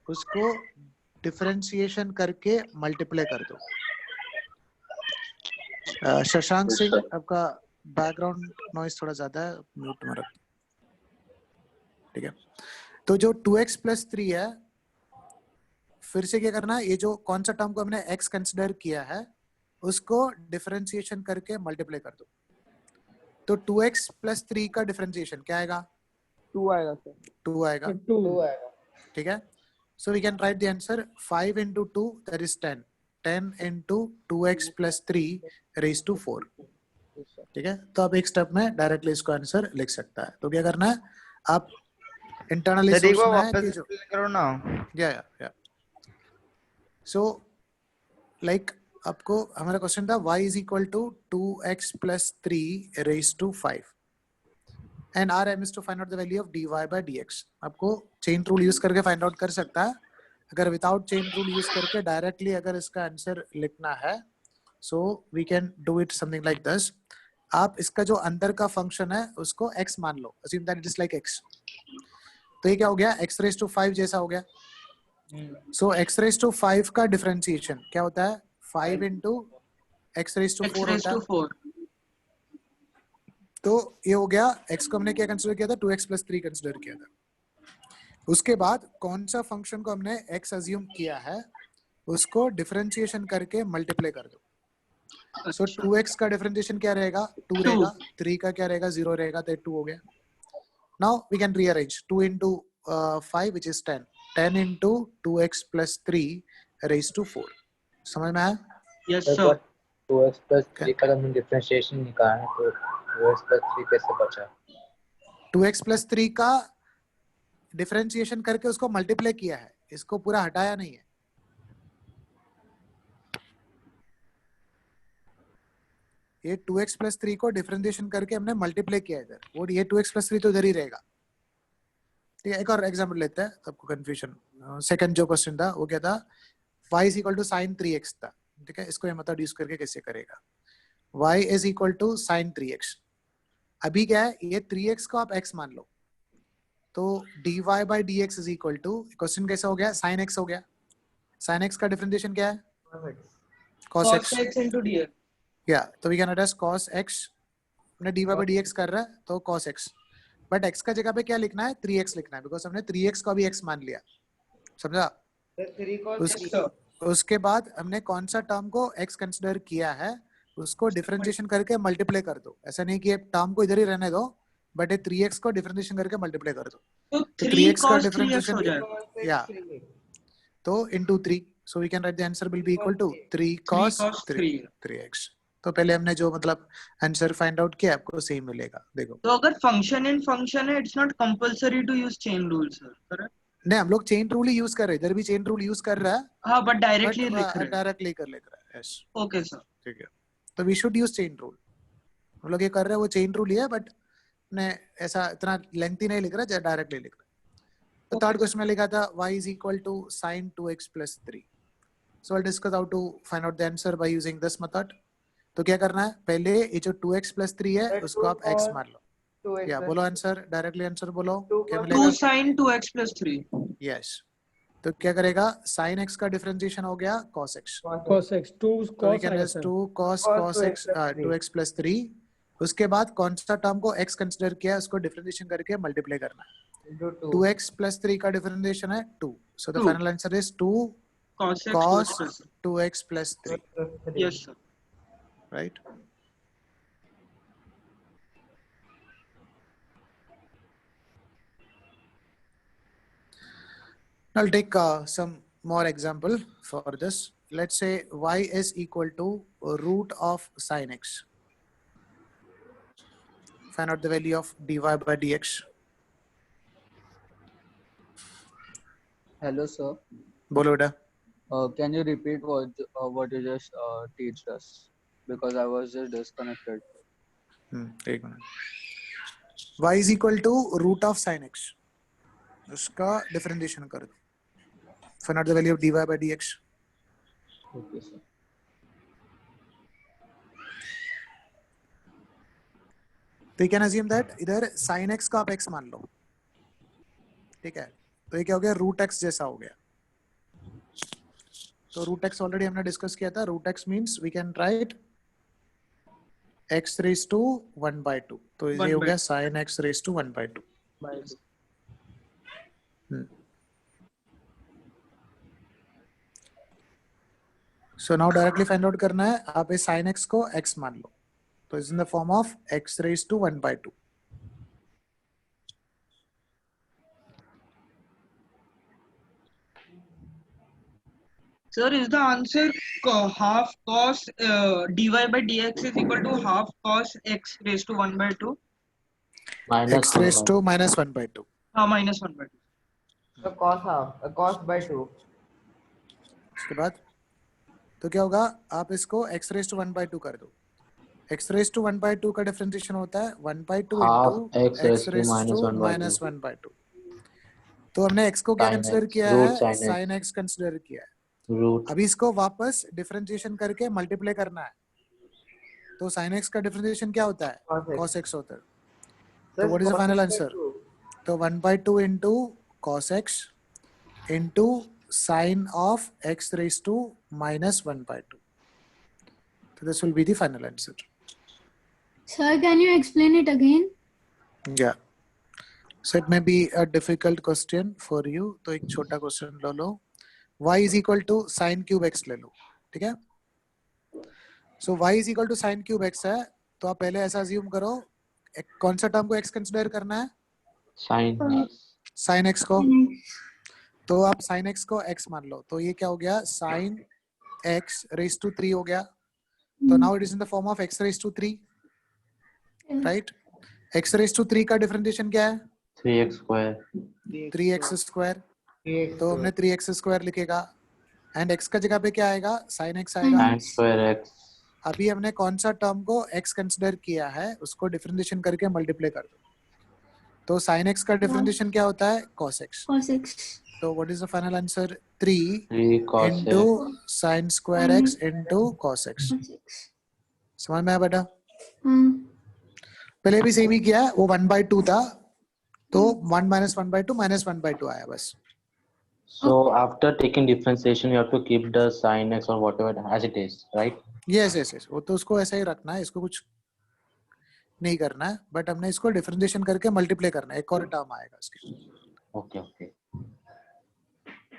उसको डिफरेंशिएशन करके मल्टीप्लाई कर दो. शशांक सिंह, आपका बैकग्राउंड नॉइस थोड़ा ज्यादा है, म्यूट में रख. ठीक है, तो जो 2x plus 3 है, फिर से क्या करना है, ये जो कौन सा टर्म को हमने x कंसीडर किया है उसको डिफरेंशिएशन करके मल्टीप्लाई कर दो. तो 2x plus 3 का डिफरेंशिएशन क्या आएगा? 2 आएगा सर. 2 आएगा. 2 आएगा. ठीक है. So we can write the answer 5 into 2, that is 10. 10 into 2x plus 3 raised to 4. ठीक है, तो आप एक स्टेप में डायरेक्टली इसको आंसर लिख सकता है. तो क्या करना है, आप इंटरनली सोचना है कि जो करो ना. या सो लाइक आपको हमारा क्वेश्चन था y is equal to 2x plus 3 raised to 5 and our aim is to find out the value of dy by dx. आपको चेन रूल यूज करके फाइंड आउट कर सकता है. अगर विदाउट चेन रूल यूज करके directly अगर इसका answer लिखना है, so we can do it something like this. आप इसका जो अंदर का फंक्शन है उसको x मान लो, assume that it is like x. तो ये क्या हो गया, x raised to 5 जैसा हो गया. सो x raised to 5 का डिफरेंशिएशन क्या होता है? 5 into x raised to 4 होता है. तो ये हो गया, x को हमने क्या कंसीडर किया था? 2x plus 3 कंसीडर किया था. उसके बाद कौन सा फंक्शन को हमने x अज्यूम किया है उसको डिफरेंशिएशन करके मल्टीप्लाई कर दो. सो 2x का डिफरेंशिएशन क्या रहेगा? 2 रहेगा. 3 का क्या रहेगा? 0 रहेगा. तो 2 हो गया. Now we can rearrange 2 into 5 which is 10. 10 into 2x plus 3 raised to 4. समझ में आया? Yes sir. 2x plus 3 का हमने डिफरेंशिएशन निकाला, तो 2x plus 3 कैसे बचा? 2x plus 3 का डिफरेंशिएशन करके उसको मल्टीप्लाई किया है, इसको पूरा हटाया नहीं है. ये 2x plus 3 को डिफरेंशिएशन करके हमने मल्टीप्लाई किया इधर, और ये 2x plus 3 तो इधर ही रहेगा. ठीक है, एक और एग्जांपल लेते हैं, सबको कंफ्यूजन. सेकंड जो क्वेश्चन था वो क्या था? y is equal to sin 3x था. ठीक है, इसको ये मेथड यूज करके कैसे करेगा? y is equal to sin 3x. अभी क्या है, ये 3x को आप x मान लो. तो dy by dx is equal to, question कैसा हो गया, sin x हो गया. sin x का डिफरेंशिएशन क्या है, cos x. x into dx. या तो we can write as cos x. हमने dy by dx कर रहा है तो cos x, बट x का जगह पे क्या लिखना है, 3x लिखना है, बिकॉज हमने 3x को भी x मान लिया. समझा? उसके बाद हमने कौन सा टर्म को x कंसीडर किया है उसको डिफरेंशिएशन करके मल्टीप्लाई कर दो. ऐसा नहीं कि टर्म को इधर ही रहने दो, बट ये 3x को डिफरेंशिएशन करके मल्टीप्लाई कर दो. तो 3x का cos 3x डिफरेंशिएशन हो जाएगा. या तो into 3, so we can write the answer will be equal to 3 cos 3x. तो पहले हमने जो मतलब आंसर फाइंड आउट किया आपको सही मिलेगा. देखो तो अगर फंक्शन इन फंक्शन है, it's not compulsory to use chain rule sir, correct? नहीं, हम लोग चेन रूल ही यूज कर रहे हैं, इधर भी चेन रूल यूज कर रहा है. हाँ, बट डायरेक्टली लिख रहे हैं. डायरेक्टली कर लिख रहा है. Yes, okay sir. ठीक है. तो we should use chain rule. हम लोग ये कर रहे हैं वो चेन रूल ही है, बट ने ऐसा इतना लेंथी नहीं लिख रहा है, डायरेक्टली लिख रहा है. तो थर्ड क्वेश्चन में लिखा था y is equal to sin 2x plus 3. So I'll discuss how to find out the answer by using this method. तो क्या करना है, पहले ये जो 2x plus 3 है उसको आप x मान लो. या बोलो आंसर, डायरेक्टली आंसर बोलो. क्या मिलेगा? 2 sin 2x plus 3. यस. तो क्या करेगा, sin x का डिफरेंशिएशन हो गया cos x. cos x 2 cos 2 cos x 2x plus 3. उसके बाद कौन सा टर्म को x कंसीडर किया उसको डिफरेंशिएशन करके मल्टीप्लाई करना है. 2x plus 3 का डिफरेंशिएशन है 2. So the final answer is 2 cos 2x plus 3. Yes sir. Right? I'll take some more example for this. Let's say y is equal to root of sin x. Find out the value of dy by dx. Hello, sir. बोलो बेटा. Can you repeat what you just teached us? Because I was just disconnected. एक minute. y is equal to root of sin x. उसका differentiation कर दो. Find out the value of dy by dx. Okay, sir. तो you can assume that इधर sin x का आप x मान लो. ठीक है. तो ये क्या हो गया, रूट एक्स जैसा हो गया. तो रूट एक्स ऑलरेडी हमने डिस्कस किया था. Root X means we can write x raise to 1/2. तो ये हो गया sin x raise to 1/2. So now directly find out करना है. आप इस sin x को x मान लो. तो is in the form of x raise to 1/2. Sir, is the answer half cos dy by dx is equal to half cos x raised to 1/2? X raised to minus 1/2. Minus 1/2. So cos by 2. उसके बाद तो क्या होगा, आप इसको x raised to 1/2 कर दो. x raised to 1/2 का डिफरेंशिएशन होता है 1/2 into x raised to minus 1/2. तो हमने x को क्या कंसीडर किया है, sin x कंसीडर किया है. अभी इसको वापस डिफरेंशिएशन करके मल्टीप्लाई करना है. तो sin x का डिफरेंशिएशन क्या होता है, cos x होता है. तो what is the final answer? तो 1/2 into cos x into sin of x raised to minus 1/2. So this will be the final answer. Sir, can you explain it again? Yeah. So it may be a difficult question for you. तो एक छोटा question ले लो. y is equal to sin cube x ले लो. ठीक है. So y is equal to sin cube x है. तो आप पहले ऐसा assume करो, कौन सा टर्म को x कंसीडर करना है, sin x को. तो आप sin x को x मान लो. तो ये क्या हो गया, sin x raised to 3 हो गया. तो now it is in the form of x raised to 3. Right? x raised to 3 का डिफरेंशिएशन क्या है, 3x square. 3x square. तो हमने 3x square लिखेगा. एंड x का जगह पे क्या आएगा, sin x आएगा. Sin square x. अभी हमने कौन सा टर्म को x कंसीडर किया है उसको डिफरेंशिएशन करके मल्टीप्लाई कर दो. तो sin x का डिफरेंशिएशन क्या होता है, cos x. तो what is the final answer, 3 cos into sin square x into cos x. समझ में आया बेटा? पहले भी सेम ही किया है, वो 1/2 था. तो 1 minus 1 by 2 minus 1 by 2 आया बस. So after taking differentiation, you have to keep the sin x or whatever as it is, right? Yes. वो तो उसको ऐसा ही रखना है, इसको कुछ नहीं करना है, बट हमने इसको डिफरेंशिएशन करके मल्टीप्लाई करना है, एक और टर्म आएगा इसके. Okay.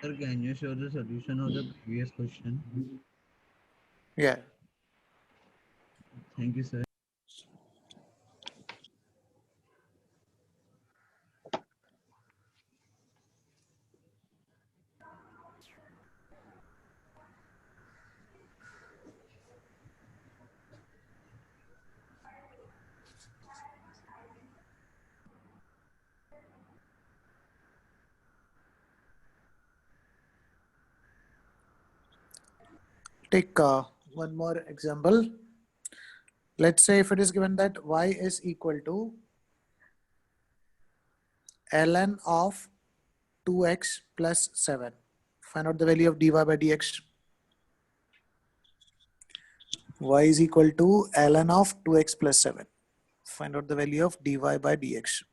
Sir, can you show the solution of the previous question? Yeah. Thank you, sir. Take one more example. Let's say if it is given that y is equal to ln of 2x plus 7. Find out the value of dy by dx. Y is equal to ln of 2x plus 7. Find out the value of dy by dx.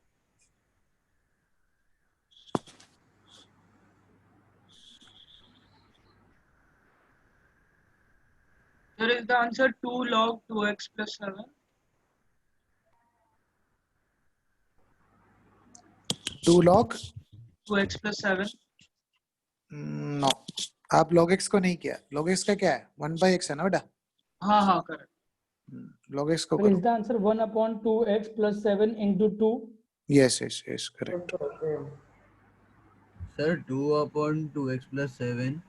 Here is the answer 2 log 2x plus 7. 2 log 2x plus 7. No. आप log x को नहीं किया. Log x का क्या है? 1 by x है ना बेटा? हाँ correct. Log x को So करो. is the answer 1 upon 2x plus 7 into 2? Yes, correct. Sir, 2 upon 2x plus 7.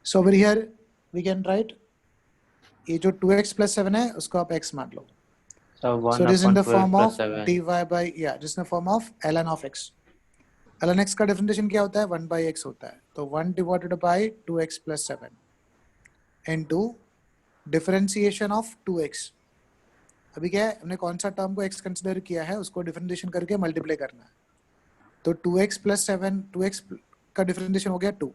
So over here we can write ये जो 2x plus 7 है उसको आप x मान लो. So 1 So it is in upon the 12 form plus of 7. dy by it is in the form of ln of x. ln x का differentiation क्या होता है? 1 by x होता है. तो 1 divided by 2x plus 7 into differentiation of 2x. अभी क्या है, हमने कौन सा टर्म को x कंसीडर किया है उसको डिफरेंशिएशन करके मल्टीप्लाई करना है. तो 2x plus 7 2x का डिफरेंशिएशन हो गया 2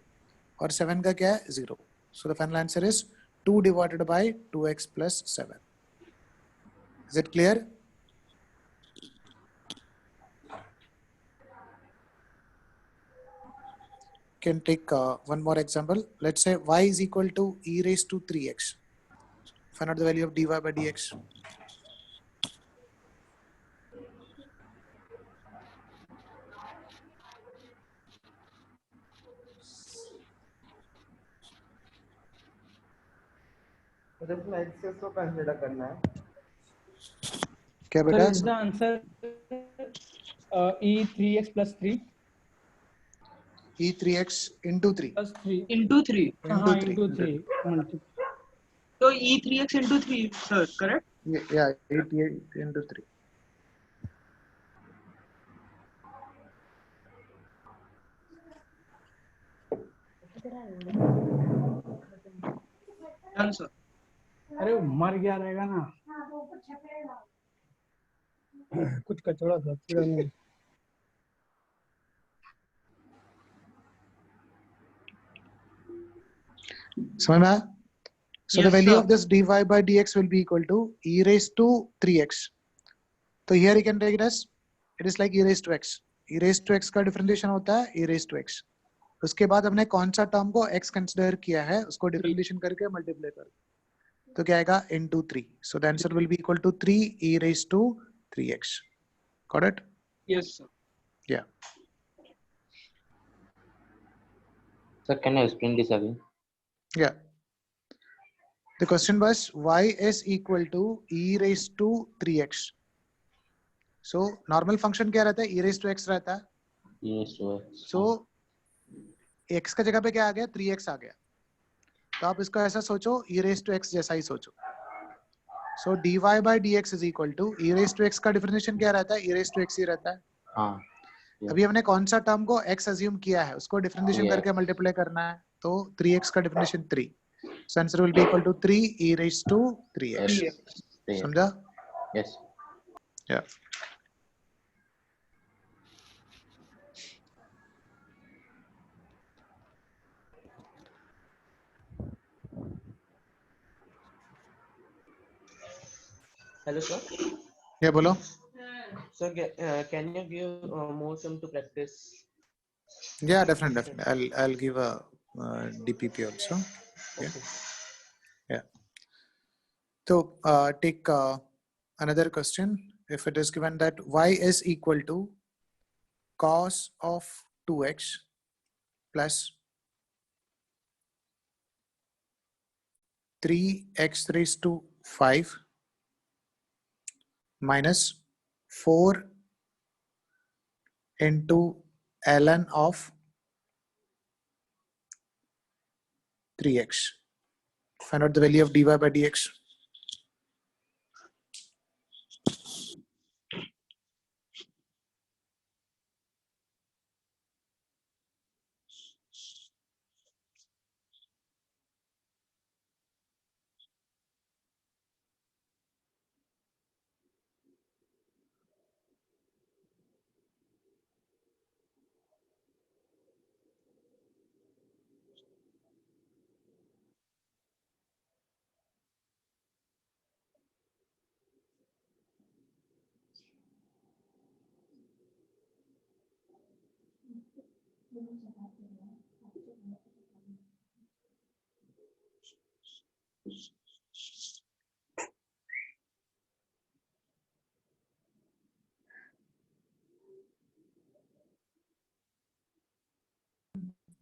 और 7 का क्या है 0. So the final answer is 2 divided by 2x plus 7. Is it clear? Can take one more example. Let's say y is equal to e raised to 3x. Find out the value of dy by dx. तो इसमें access को consider करना है. क्या Sir, बेटा? is the answer e 3x plus 3? e 3x into 3. Plus 3. Into 3. Into 3. So e 3x into 3, sir, correct? Yeah, 8 into 3. Done, sir. अरे वो मर गया रहेगा ना. कुछ कचड़ा था कीड़ा नहीं. समझ में आया? So the value of this dy by dx will be equal to e raised to 3x. तो here you can take it as it is like e raised to x. e raised to x का differentiation होता है e raised to x. उसके बाद हमने कौन सा term को x कंसीडर किया है उसको डिफरेंशिएशन करके मल्टीप्लाई कर. तो क्या आएगा into 3. So the answer will be equal to 3 e raised to 3x. Got it? Yes, sir. Yeah. Sir, can you explain this again? Yeah. The question was y is equal to e raised to 3x. So normal function क्या रहता है? e raised to x रहता है. e raised to x. So x का जगह पे क्या आ गया? 3x आ गया. तो आप इसको ऐसा सोचो e raised to x जैसा ही सोचो. So dy by dx is equal to e raised to x का डिफरेंशिएशन क्या रहता है? e raised to x ही रहता है. हाँ. अभी हमने कौन सा टर्म को x अज्यूम किया है उसको डिफरेंशिएशन करके मल्टीप्लाई करना है. तो 3x का differentiation 3. So answer will be equal to 3 e raised to 3x. समझा? Yes. Yeah. Hello, sir. Yeah, bolo. So, can you give more some to practice? Yeah, definitely. I'll give a DPP also. Yeah. Okay. Yeah. So take another question. If it is given that y is equal to cos of 2x plus 3x raised to 5 minus 4 into ln of 3x. Find out the value of dy by dx.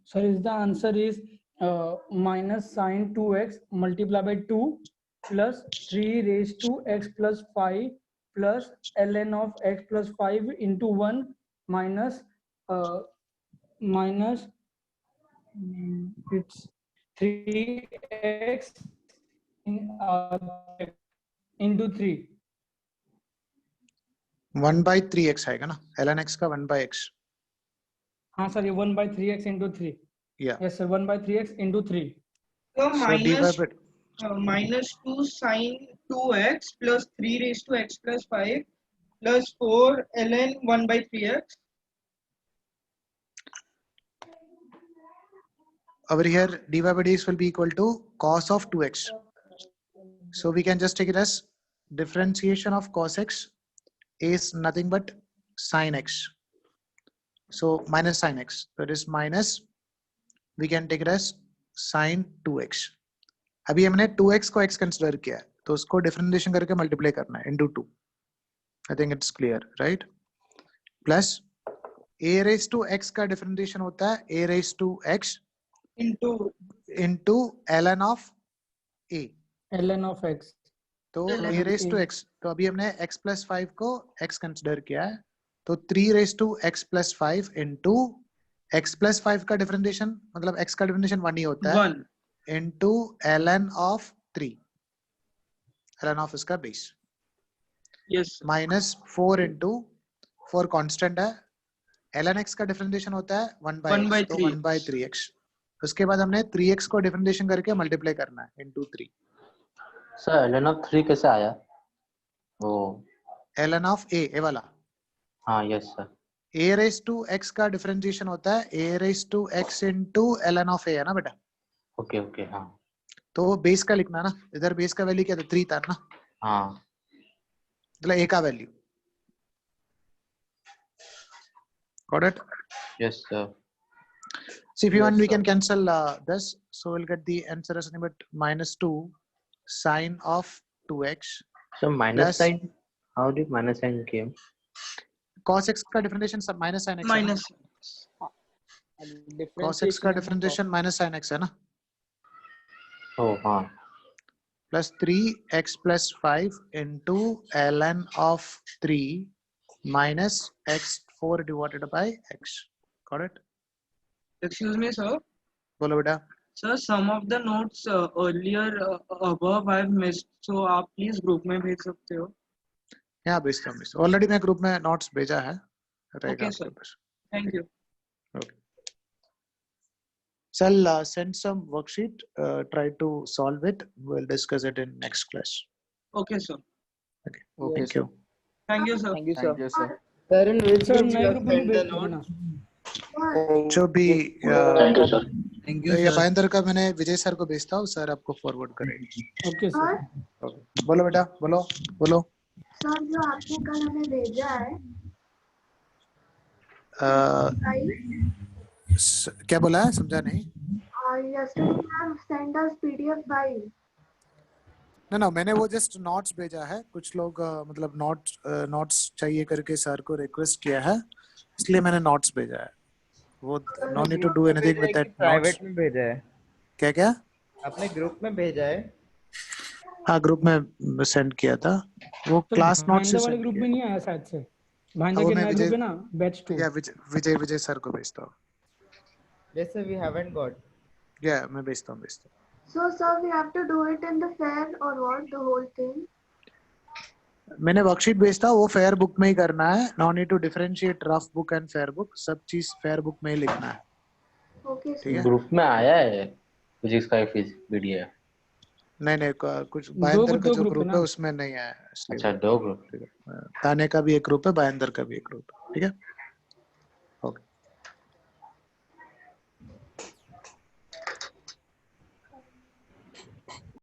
So is the answer is minus sine 2x multiplied by 2 plus 3 raised to x plus 5 plus ln of x plus 5 into 1 minus minus it's 3x into 3. 1 by 3x आएगा ना, ln x का 1 by x. हाँ sir, ये 1 by 3x into 3. Yeah. Yes sir, 1 by 3x into 3. So minus by minus 2 sine 2x plus 3 raised to x plus 5 plus 4 ln 1 by 3x. over here dy by dx will be equal to cos of 2x. So we can just take it as differentiation of cos x is nothing but sin x. So minus sin x. So it is minus, we can take it as sin 2x. अभी हमने 2x को x consider किया है, तो उसको differentiation करके multiply करना है into 2. I think it's clear, right? Plus a raised to x का differentiation होता है a raised to x into ln of a. ln of x. तो a raised to x, तो अभी हमने x plus 5 को x consider किया है, तो 3 raised to x plus 5 into x plus 5 का differentiation मतलब x का differentiation 1 ही होता है, 1 into ln of 3, ln of इसका base. Yes. Minus 4 into 4 constant है, ln x का differentiation होता है 1 by x, तो 1 by 3x. उसके बाद हमने 3x को differentiation करके multiply करना है into 3. सर ln of 3 कैसे आया? वो ln of a वाला. हाँ yes sir. a raised to x का differentiation होता है a raised to x into ln of a है ना बेटा? ओके ओके हाँ. तो बेस का लिखना ना, इधर बेस का वैल्यू क्या था 3 था ना? हाँ. मतलब a का value. Got it? Yes sir. So if you Yes, want, we sir. can cancel this. So we'll get the answer as nothing but minus 2 sine of 2x. So minus plus sign, how did minus sign came? cos x का differentiation सब minus sin x है ना? cos x का differentiation minus sin x है ना? Oh हाँ. Plus 3x plus 5 into ln of 3 minus x4 divided by x. Got it? Excuse me, sir. बोलो बेटा. Sir, some of the notes earlier above I've missed, so आप please group में भेज सकते हो. यहाँ भेजता हूँ. Already मैं group में notes भेजा है. Okay, sir. Thank you. Okay. So I'll send some worksheet. Try to solve it. We'll discuss it in next class. Okay, sir. Okay. Thank you. Thank you, sir. Thank you, sir. Thank you, sir. Sir, in which sir group you नए have group में sent the भेज note? देना। जो भी Thank you, ये sir. Bhayandar का मैंने विजय sir को भेजता हूँ, सर आपको फॉरवर्ड करेंगे। Okay sir. बोलो बेटा, बोलो बोलो। सर जो आपने कल हमें भेजा है क्या बोला है, समझा नहीं। yesterday you have sent us PDF file. ना मैंने वो जस्ट नोट्स भेजा है। कुछ लोग मतलब नोट्स चाहिए करके सर को रिक्वेस्ट किया है, इसलिए मैंने नोट्स भेजा है। वो no need to do anything with that notes. Private में भेजा है? क्या क्या अपने ग्रुप में भेजा है? हाँ, ग्रुप में सेंड किया था। वो क्लास नोट्स से भाईंदर वाले सेंड ग्रुप किया। में नहीं आया शायद से। भाईंदर वो के मैं नए ग्रुप है ना, बैच 2। या विजय सर को भेजता हूँ। Yes, sir, we haven't got. या मैं भेजता हूँ। So sir, we have to do it in the fair or what? The whole thing? मैंने वर्कशीट भेजता हूँ, वो फेयर बुक में ही करना है। No need to differentiate rough book and fair book, सब चीज फेयर बुक में ही लिखना है। Okay, ठीक है। ग्रुप में आया है फिजिक्स का पीडीएफ? नहीं कुछ बायंदर का जो ग्रुप है उसमें नहीं आया। अच्छा, 2 ग्रुप। ताने का भी एक ग्रुप है, बायंदर का भी एक ग्रुप है। ठीक है, ओके।